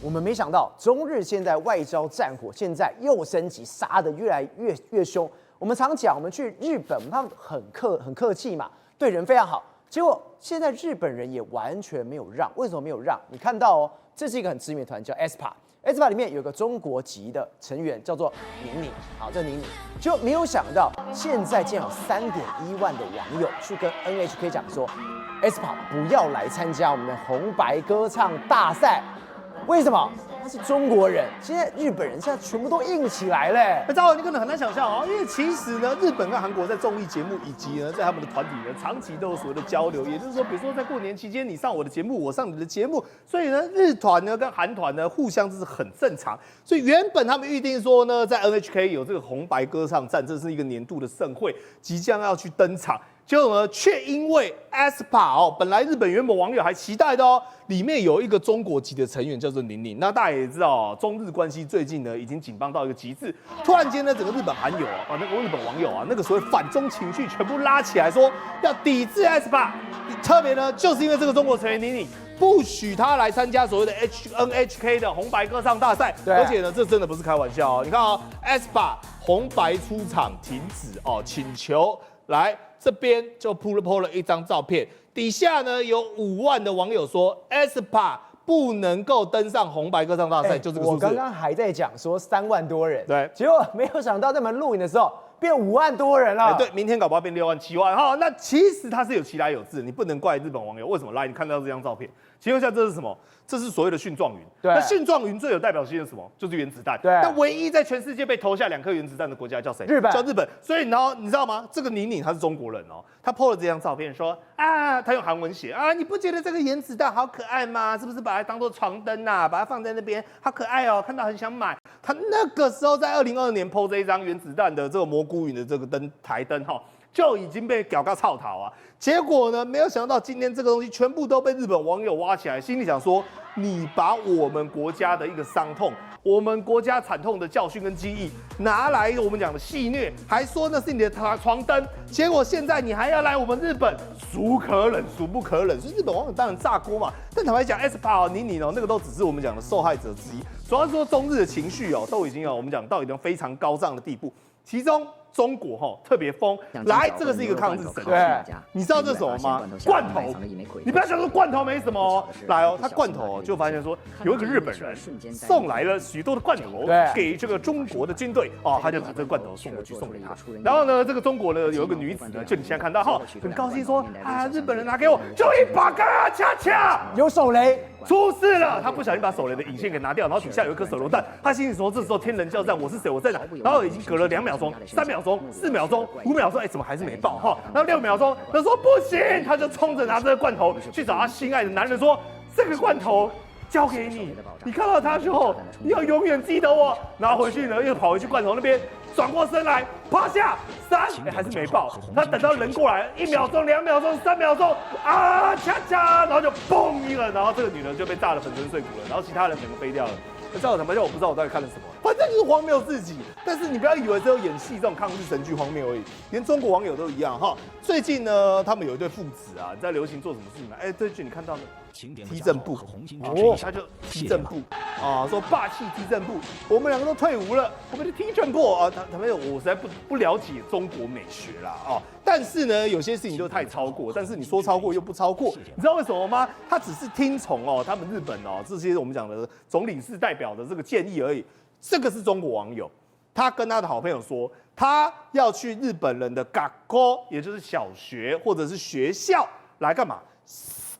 我们没想到中日现在外交战火现在又升级，杀得越来越凶。我们常讲，我们去日本，他们很客气嘛，对人非常好。结果现在日本人也完全没有让，为什么没有让？你看到哦，这是一个很知名的团叫 aespa 里面有个中国籍的成员叫做宁宁，好，这宁宁就没有想到，现在竟然有3.1万的网友去跟 NHK 讲说 aespa 不要来参加我们的红白歌唱大赛。为什么？他是中国人，现在日本人现在全部都硬起来嘞。那张豪，你可能很难想象哦，因为其实呢，日本跟韩国在综艺节目以及呢，在他们的团体呢，长期都有所谓的交流。也就是说，比如说在过年期间，你上我的节目，我上你的节目，所以呢，日团呢跟韩团呢互相这是很正常。所以原本他们预定说呢，在 NHK 有这个红白歌唱战，这是一个年度的盛会，即将要去登场。结果呢，却因为 aespa 哦，本来日本原本网友还期待的哦，里面有一个中国籍的成员叫做宁宁。那大家也知道哦，中日关系最近呢已经紧绷到一个极致。突然间呢，整个日本韩友啊，那个日本网友啊，那个所谓反中情绪全部拉起来，说要抵制 aespa。特别呢，就是因为这个中国成员宁宁不许他来参加所谓的 NHK 的红白歌唱大赛，而且呢，这真的不是开玩笑哦。你看哦 aespa 红白出场停止哦，请求来。这边就po了一张照片，底下呢有5万的网友说 aespa 不能够登上红白歌唱大赛，就这个数字。我刚刚还在讲说3万多人，对，结果没有想到在我们录影的时候变5万多人了。对，明天搞不好变6万、7万哈。那其实它是有其来有自，你不能怪日本网友。为什么？来，你看到这张照片，请问一下这是什么？这是所谓的蕈状云。对，那蕈状云最有代表性的是什么？就是原子弹。对。那唯一在全世界被投下2颗原子弹的国家叫谁？日本。叫日本。所以然后你知道吗？这个宁宁他是中国人哦，他 po 了这张照片说啊，他用韩文写啊，你不觉得这个原子弹好可爱吗？是不是把它当做床灯啊，把它放在那边，好可爱哦，看到很想买。他那个时候在2022年 po 这一张原子弹的这个蘑菇云的这个台灯哈。就已经被搞到操逃啊！结果呢，没有想到今天这个东西全部都被日本网友挖起来，心里想说：你把我们国家的一个伤痛、我们国家惨痛的教训跟记忆拿来我们讲的戏谑，还说那是你的床灯，结果现在你还要来我们日本，孰可忍孰不可忍？所以日本网友当然炸锅嘛。但坦白讲 aespa 宁宁哦，那个都只是我们讲的受害者之一，主要是说中日的情绪哦，都已经我们讲到已经非常高涨的地步，其中。中国特别疯，来，这个是一个抗日神剧，你知道这是什么吗？罐头，你不要想说罐头没什么哦，来哦，他罐头就发现说有一个日本人送来了许多的罐头给这个中国的军队哦，他就把这个罐头送过去送给他，然后呢，这个中国呢有一个女子呢，就你现在看到很高兴说啊，日本人拿给我就1把嘎恰恰有手雷。出事了，他不小心把手雷的引线给拿掉，然后底下有一颗手榴弹，他心里说这时候天人交战，我是谁？我在哪？然后已经隔了2秒钟、3秒钟、4秒钟、5秒钟，怎么还是没爆哈？然后6秒钟，他说不行，他就冲着拿这个罐头去找他心爱的男人说，这个罐头交给你，你看到他之后，你要永远记得我。然后回去呢，又跑回去罐头那边，转过身来，趴下3，还是没爆。他等到人过来，1秒钟、2秒钟、3秒钟，啊，恰恰，然后就嘣一个，然后这个女人就被炸得粉身碎骨了，然后其他人整个飞掉了。在我坦白讲，我不知道我到底看了什么，反正就是荒谬至极。但是你不要以为只有演戏这种抗日神剧荒谬而已，连中国网友都一样哈。最近呢，他们有一对父子啊，在流行做什么事情呢？最近你看到呢？踢正步，他就踢正步啊，说霸气踢正步，我们2个都退伍了，我们就踢正步啊。他们我实在不了解中国美学啦啊，但是呢，有些事情就太超过，但是你说超过又不超过，你知道为什么吗？他只是听从他们日本这些我们讲的总领事代表的这个建议而已。这个是中国网友，他跟他的好朋友说，他要去日本人的学校，也就是小学或者是学校来干嘛？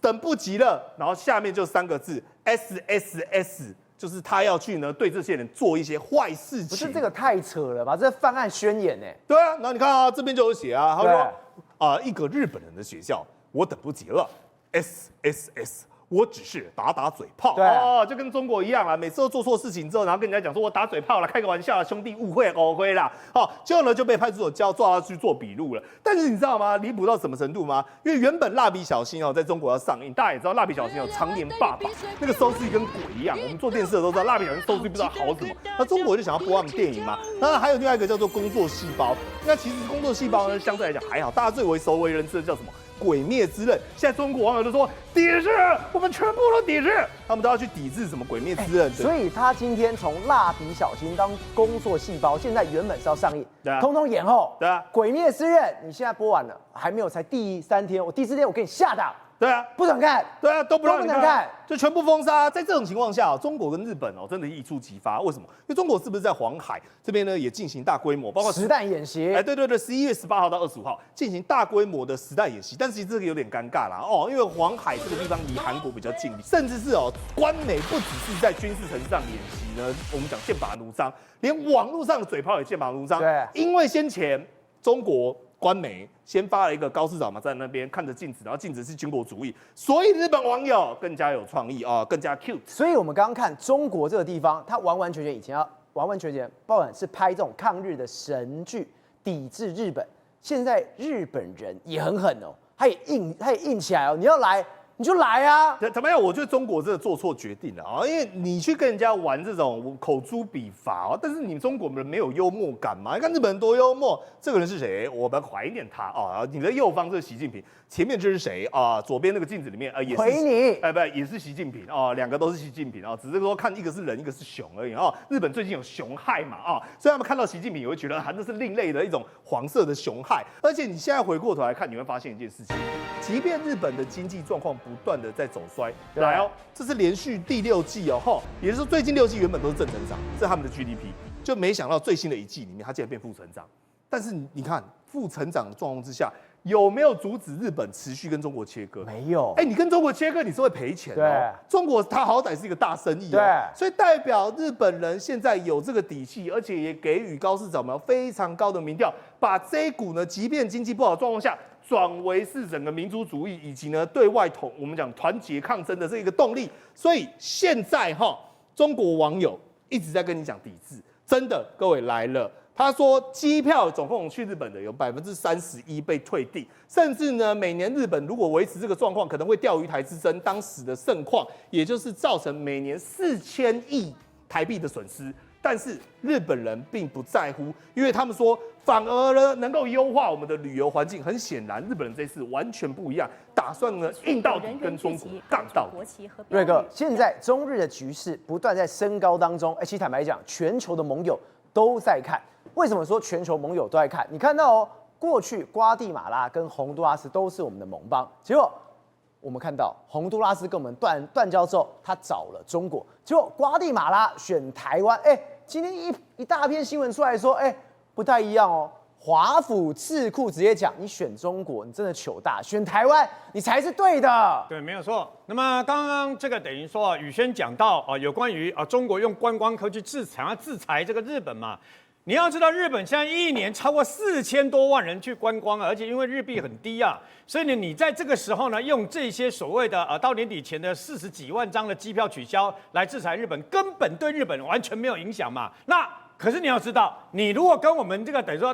等不及了，然后下面就3个字 SSS， 就是他要去呢对这些人做一些坏事情。不是这个太扯了吧？这犯案宣言呢？对啊，然后你看啊，这边就有写啊，他说一个日本人的学校，我等不及了 SSS。我只是打嘴炮，就跟中国一样啊，每次都做错事情之后，然后跟人家讲说我打嘴炮了，开个玩笑，兄弟误会误会啦，结果呢就被派出所抓去做笔录了。但是你知道吗？离谱到什么程度吗？因为原本蜡笔小新在中国要上映，大家也知道蜡笔小新常年霸榜，那个收视率跟鬼一样。我们做电视的都知道，蜡笔小新收视率不知道好什么。那中国就想要播他们电影嘛。当然还有另外一个叫做工作细胞。那其实工作细胞呢，相对来讲还好，大家最为熟为人知的叫什么？鬼灭之刃。现在中国网友都说抵制，我们全部都抵制，他们都要去抵制什么鬼灭之刃。所以他今天从蜡笔小新当工作细胞，现在原本是要上映，对啊通通延后。对啊，鬼灭之刃你现在播完了，还没有，才第3天，我第4天我给你下档。对啊，不准看，对啊，都不让你能看，就全部封杀。在这种情况下，中国跟日本真的一触即发。为什么？因为中国是不是在黄海这边呢，也进行大规模，包括实弹演习？对，11月18号到25号进行大规模的实弹演习。但是其实这个有点尴尬啦因为黄海这个地方离韩国比较近，甚至是官媒不只是在军事城市上演习呢，我们讲剑拔弩张，连网络上的嘴炮也剑拔弩张。对，因为先前中国官媒先发了一个高市长嘛，在那边看着镜子，然后镜子是军国主义，所以日本网友更加有创意更加 cute。所以我们刚刚看中国这个地方，它完完全全以前要完完全全，不管是拍这种抗日的神剧，抵制日本。现在日本人也很狠他也硬起来你要来你就来啊！怎么样？我觉得中国真的做错决定了因为你去跟人家玩这种口诛笔伐但是你中国人没有幽默感嘛？你看日本人多幽默，这个人是谁？我们怀念他你的右方这是习近平，前面这是谁左边那个镜子里面也是回你不也是习近平两个都是习近平只是说看一个是人，一个是熊而已日本最近有熊害嘛所以他们看到习近平也会觉得这是另类的一种黄色的熊害。而且你现在回过头来看，你会发现一件事情，即便日本的经济状况不断的在走衰，来这是连续第6季也就是说最近6季原本都是正成长，这是他们的 GDP， 就没想到最新的1季里面它竟然变负成长。但是你看负成长的状况之下，有没有阻止日本持续跟中国切割？没有。你跟中国切割你是会赔钱对，中国它好歹是一个大生意对，所以代表日本人现在有这个底气，而且也给予高市长非常高的民调，把这一股呢，即便经济不好的状况下，转为是整个民族主义以及呢对外我们讲团结抗争的这一个动力。所以现在中国网友一直在跟你讲抵制，真的各位来了。他说，机票总共去日本的有31%被退订，甚至呢，每年日本如果维持这个状况，可能会钓鱼台之争当时的盛况，也就是造成每年4000亿台币的损失。但是日本人并不在乎，因为他们说，反而呢能够优化我们的旅游环境。很显然，日本人这次完全不一样，打算呢硬到底，跟中国杠到底。瑞哥，现在中日的局势不断在升高当中，其实坦白讲，全球的盟友都在看。为什么说全球盟友都在看？你看到过去瓜地马拉跟洪都拉斯都是我们的盟邦，结果我们看到洪都拉斯跟我们断交之后，他找了中国，结果瓜地马拉选台湾，今天一大篇新闻出来说，不太一样华府智库直接讲，你选中国，你真的糗大；选台湾，你才是对的。对，没有错。那么刚刚这个等于说宇轩讲到有关于中国用观光客去制裁这个日本嘛。你要知道，日本现在1年超过4000多万人去观光而且因为日币很低所以呢，你在这个时候呢，用这些所谓的到年底前的40几万张的机票取消来制裁日本，根本对日本完全没有影响嘛。那可是你要知道，你如果跟我们这个等于说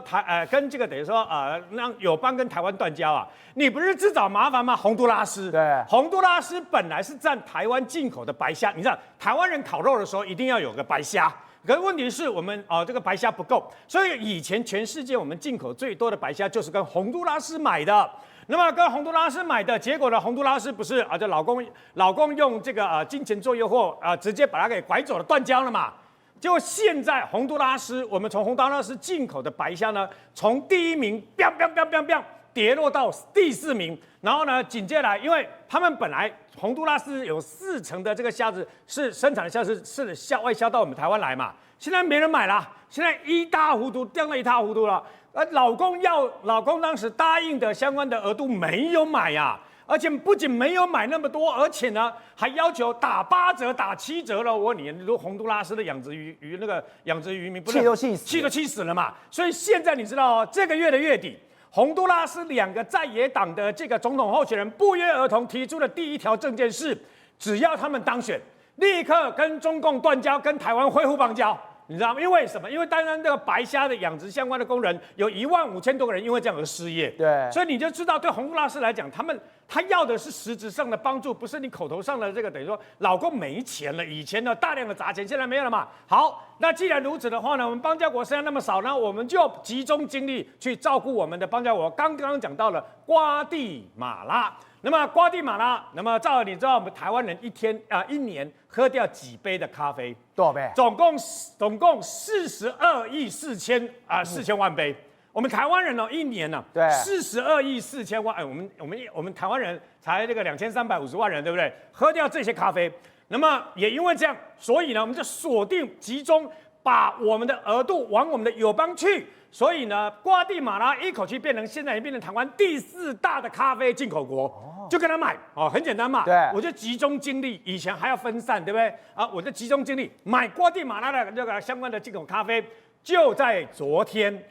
跟这个等于说让友邦跟台湾断交你不是自找麻烦吗？洪都拉斯，对，洪都拉斯本来是占台湾进口的白虾，你知道台湾人烤肉的时候一定要有个白虾。可是问题是我们这个白虾不够，所以以前全世界我们进口最多的白虾就是跟洪都拉斯买的。那么跟洪都拉斯买的结果呢？洪都拉斯不是这老公用这个金钱做诱惑直接把它给拐走了，断交了嘛？结果现在洪都拉斯，我们从洪都拉斯进口的白虾呢，从第1名跌落到第4名，然后呢，紧接来，因为他们本来洪都拉斯有40%的这个虾子是生产的虾子是外销到我们台湾来嘛，现在没人买了，现在一塌糊涂，掉得一塌糊涂了。老公当时答应的相关的额度没有买而且不仅没有买那么多，而且呢还要求打8折、打7折了。我问你，如果洪都拉斯的养殖渔民不是气都气死了嘛？所以现在你知道这个月的月底。洪都拉斯2个在野党的这个总统候选人不约而同提出的第1条政见是，只要他们当选，立刻跟中共断交，跟台湾恢复邦交。你知道吗？因为什么？因为单单这个白虾的养殖相关的工人有15000多个人因为这样而失业。对，所以你就知道，对洪都拉斯来讲，他要的是实质上的帮助，不是你口头上的这个等于说老公没钱了，以前呢大量的砸钱，现在没有了嘛。好，那既然如此的话呢，我们邦交国剩下那么少，那我们就集中精力去照顾我们的邦交国。刚刚讲到了瓜地马拉。那么瓜地马拉，那么照你知道我们台湾人一年喝掉几杯的咖啡？多少杯？总共42亿4千万杯。我们台湾人一年呢，42亿4千万，我们台湾人才这个2350万人，对不对？喝掉这些咖啡，那么也因为这样，所以呢，我们就锁定集中，把我们的额度往我们的友邦去。所以呢，瓜地马拉一口气现在变成台湾第4大的咖啡进口国，就跟他买很简单嘛。对，我就集中精力，以前还要分散，对不对？我就集中精力买瓜地马拉的这个相关的进口咖啡。就在昨天，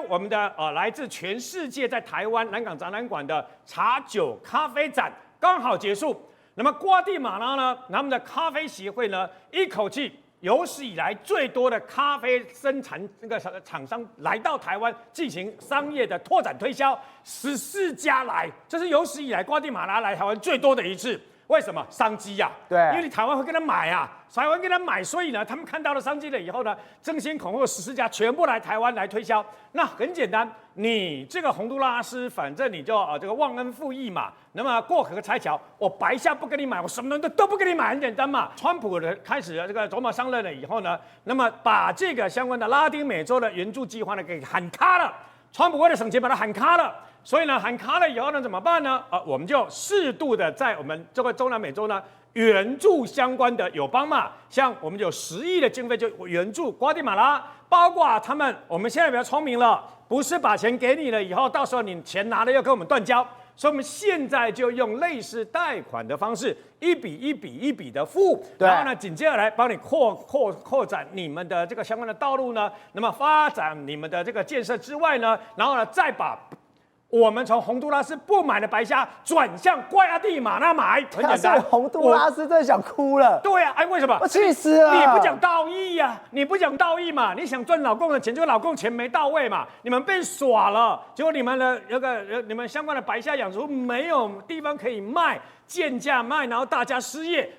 我们的来自全世界在台湾南港展览馆的茶酒咖啡展刚好结束。那么瓜地马拉呢，他们的咖啡协会呢，一口气有史以来最多的咖啡生产这个厂商来到台湾进行商业的拓展推销，14家来，这是有史以来瓜地马拉来台湾最多的一次。为什么？商机呀，对，因为你台湾会跟他买啊，台湾跟他买，所以呢，他们看到了商机了以后呢，争先恐后14家全部来台湾来推销。那很简单，你这个洪都拉斯，反正你就这个忘恩负义嘛。那么过河拆桥，我白下不跟你买，我什么都不跟你买，很简单嘛。川普的开始这个走马上任了以后呢，那么把这个相关的拉丁美洲的援助计划呢给喊卡了。川普为了省钱把它喊卡了。所以呢，喊卡了以后呢，怎么办呢？我们就适度的在我们这个中南美洲呢，援助相关的友邦嘛，像我们有10亿的经费就援助瓜地马拉，包括他们，我们现在比较聪明了，不是把钱给你了以后，到时候你钱拿了要跟我们断交，所以我们现在就用类似贷款的方式，一笔的付，然后呢，紧接着来帮你扩展你们的这个相关的道路呢，那么发展你们的这个建设之外呢，然后呢，再把我们从洪都拉斯不买的白虾转向瓜地马拉买，很简单。洪都拉斯真的想哭了。对呀，为什么？我气死了！你不讲道义呀，你不讲道义嘛？你想赚老公的钱，结果老公钱没到位嘛？你们被耍了，结果你们的你们相关的白虾养殖户没有地方可以卖，贱价卖，然后大家失业。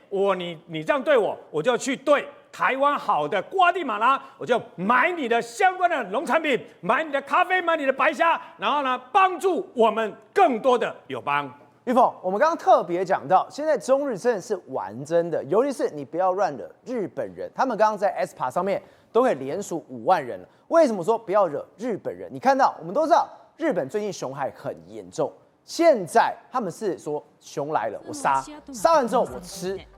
你这样对我，我就去对台湾好的瓜地马拉，我就买你的相关的农产品，买你的咖啡，买你的白虾，然后呢，帮助我们更多的友邦。玉凤，我们刚刚特别讲到，现在中日真的是玩真的，尤其是你不要乱惹日本人，他们刚刚在 ESPA 上面都可以连署5万人了。为什么说不要惹日本人？你看到，我们都知道日本最近熊害很严重。现在他们是说熊来了，我杀完之后我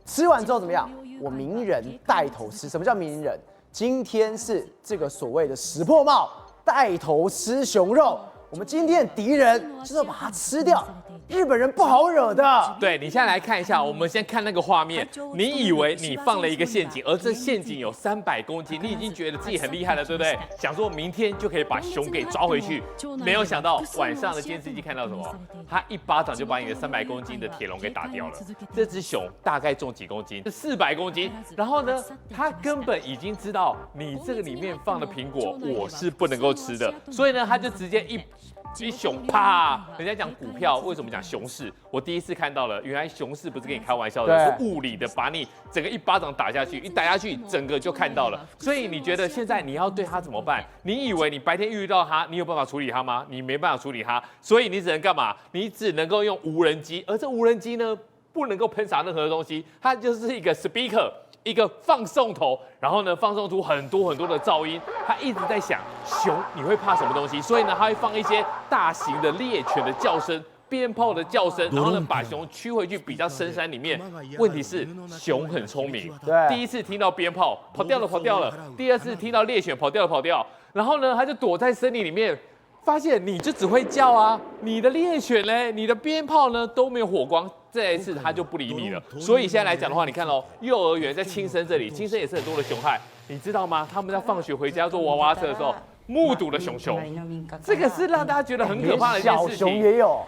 吃完之后怎么样？我名人带头吃。什么叫名人？今天是这个所谓的石破茂带头吃熊肉。我们今天的敌人就是要把它吃掉。日本人不好惹的。对，你现在来看一下，我们先看那个画面，你以为你放了一个陷阱，而这陷阱有300公斤，你已经觉得自己很厉害了，对不对？想说明天就可以把熊给抓回去，没有想到晚上的监视器看到什么？他一巴掌就把你的300公斤的铁笼给打掉了。这只熊大概重几公斤？是400公斤。然后呢，他根本已经知道你这个里面放的苹果我是不能够吃的，所以呢，他就直接一熊啪！人家讲股票为什么讲熊市？我第一次看到了，原来熊市不是跟你开玩笑的，是物理的，把你整个一巴掌打下去，一打下去，整个就看到了。所以你觉得现在你要对他怎么办？你以为你白天遇到他，你有办法处理他吗？你没办法处理他，所以你只能干嘛？你只能够用无人机，而这无人机呢，不能够喷洒任何东西，它就是一个 speaker。一个放送头，然后呢，放送出很多的噪音。他一直在想，熊你会怕什么东西？所以呢，他会放一些大型的猎犬的叫声、鞭炮的叫声，然后呢，把熊驱回去比较深山里面。问题是，熊很聪明，第一次听到鞭炮跑掉了；第二次听到猎犬跑掉了。然后呢，他就躲在森林里面。发现你就只会叫啊，你的猎犬呢，你的鞭炮呢都没有火光，这一次他就不理你了。所以现在来讲的话，你看哦，幼儿园在青森这里，青森也是很多的熊害，你知道吗？他们在放学回家坐娃娃车的时候，目睹了熊熊，这个是让大家觉得很可怕的一件小熊事情。也有，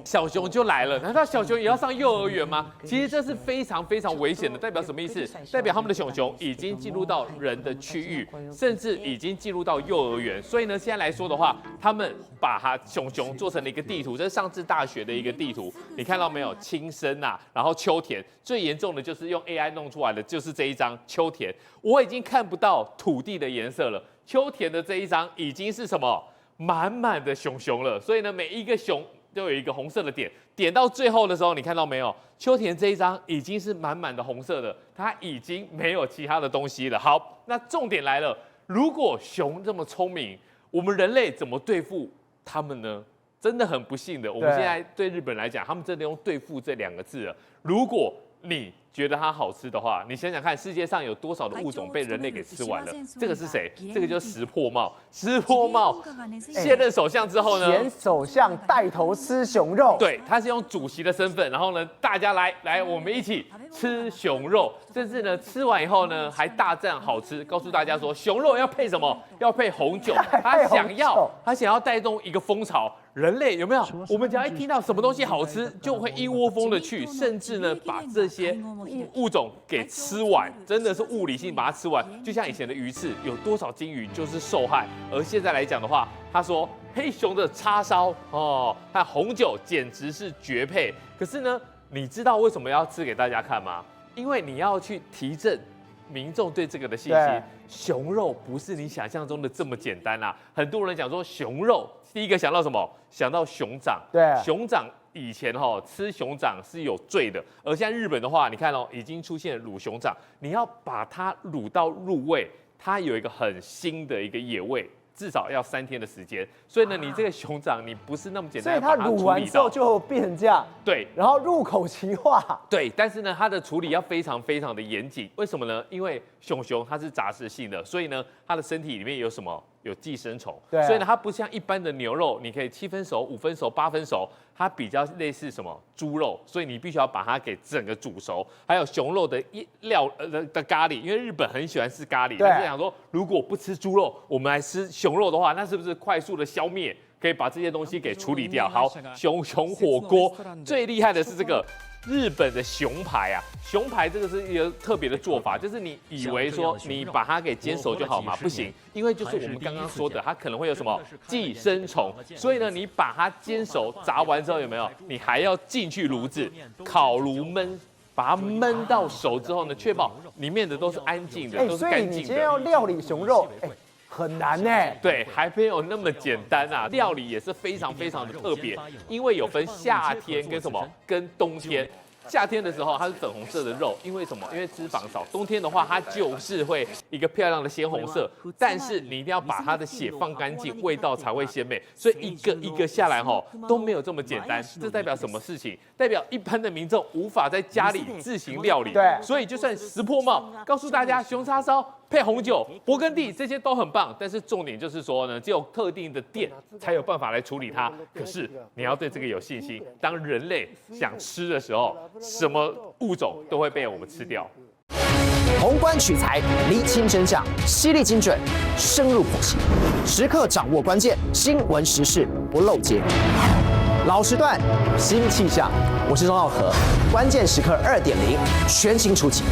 小熊就来了，难道小熊也要上幼儿园吗？其实这是非常非常危险的，代表什么意思？代表他们的熊熊已经进入到人的区域，甚至已经进入到幼儿园。所以呢，现在来说的话，他们把熊熊做成了一个地图，这是上智大学的一个地图，你看到没有？青森啊，然后秋田，最严重的就是用 AI 弄出来的，就是这一张秋田，我已经看不到土地的颜色了。秋田的这一张已经是什么？满满的熊熊了，所以呢，每一个熊都有一个红色的点，点到最后的时候，你看到没有？秋田这一张已经是满满的红色的，它已经没有其他的东西了。好，那重点来了，如果熊这么聪明，我们人类怎么对付它们呢？真的很不幸的，我们现在对日本来讲，他们真的用“对付”这2个字了。如果你觉得它好吃的话，你想想看，世界上有多少的物种被人类给吃完了？这个是谁？这个就是石破茂。石破茂卸任首相之后呢，前首相带头吃熊肉，对，他是用主席的身份，然后呢，大家来，我们一起吃熊肉，甚至呢，吃完以后呢，还大赞好吃，告诉大家说，熊肉要配什么？要配红酒。他想要带动一个风潮。人类有没有？我们只要一听到什么东西好吃，就会一窝蜂的去，甚至呢把这些物种给吃完，真的是物理性把它吃完。就像以前的鱼翅，有多少鲸鱼就是受害。而现在来讲的话，他说黑熊的叉烧哦，和红酒简直是绝配。可是呢，你知道为什么要吃给大家看吗？因为你要去提振民众对这个的信心。熊肉不是你想象中的这么简单啦。很多人讲说熊肉，第一个想到什么？想到熊掌。对，熊掌以前吃熊掌是有罪的，而现在日本的话，你看已经出现了卤熊掌，你要把它卤到入味，它有一个很新的一个野味。至少要3天的时间，所以呢，你这个熊掌你不是那么简单，所以它卤完之后就变成这样，对，然后入口即化，对，但是呢，它的处理要非常非常的严谨，为什么呢？因为熊它是杂食性的，所以呢，它的身体里面有什么？有寄生虫，对，所以呢，它不像一般的牛肉，你可以7分熟、5分熟、8分熟，它比较类似什么猪肉，所以你必须要把它给整个煮熟。还有熊肉的的咖喱，因为日本很喜欢吃咖喱，但是想说，如果不吃猪肉，我们来吃熊肉的话，那是不是快速的消灭？可以把这些东西给处理掉。好，熊火锅最厉害的是这个日本的熊排啊，熊排这个是一个特别的做法，就是你以为说你把它给煎熟就好嘛，不行，因为就是我们刚刚说的，它可能会有什么寄生虫，所以呢，你把它煎熟炸完之后有没有？你还要进去炉子烤炉焖。把它焖到熟之后呢，确保里面的都是安静的，都是干净的。所以你今天要料理熊肉，很难呢。对，还没有那么简单啊。料理也是非常非常的特别，因为有分夏天跟什么，跟冬天。夏天的时候它是粉红色的肉，因为什么？因为脂肪少。冬天的话，它就是会一个漂亮的鲜红色，但是你一定要把它的血放干净，味道才会鲜美。所以一个一个下来都没有这么简单。这代表什么事情？代表一般的民众无法在家里自行料理。对，所以就算石破茂告诉大家熊叉烧配红酒、勃艮第这些都很棒，但是重点就是说呢，只有特定的店才有办法来处理它。可是你要对这个有信心，当人类想吃的时候，什么物种都会被我们吃掉。宏观取材，厘清真相，犀利精准，深入剖析，时刻掌握关键，新闻时事不漏接。老时段，新气象，我是钟浩和，关键时刻2.0全新出击。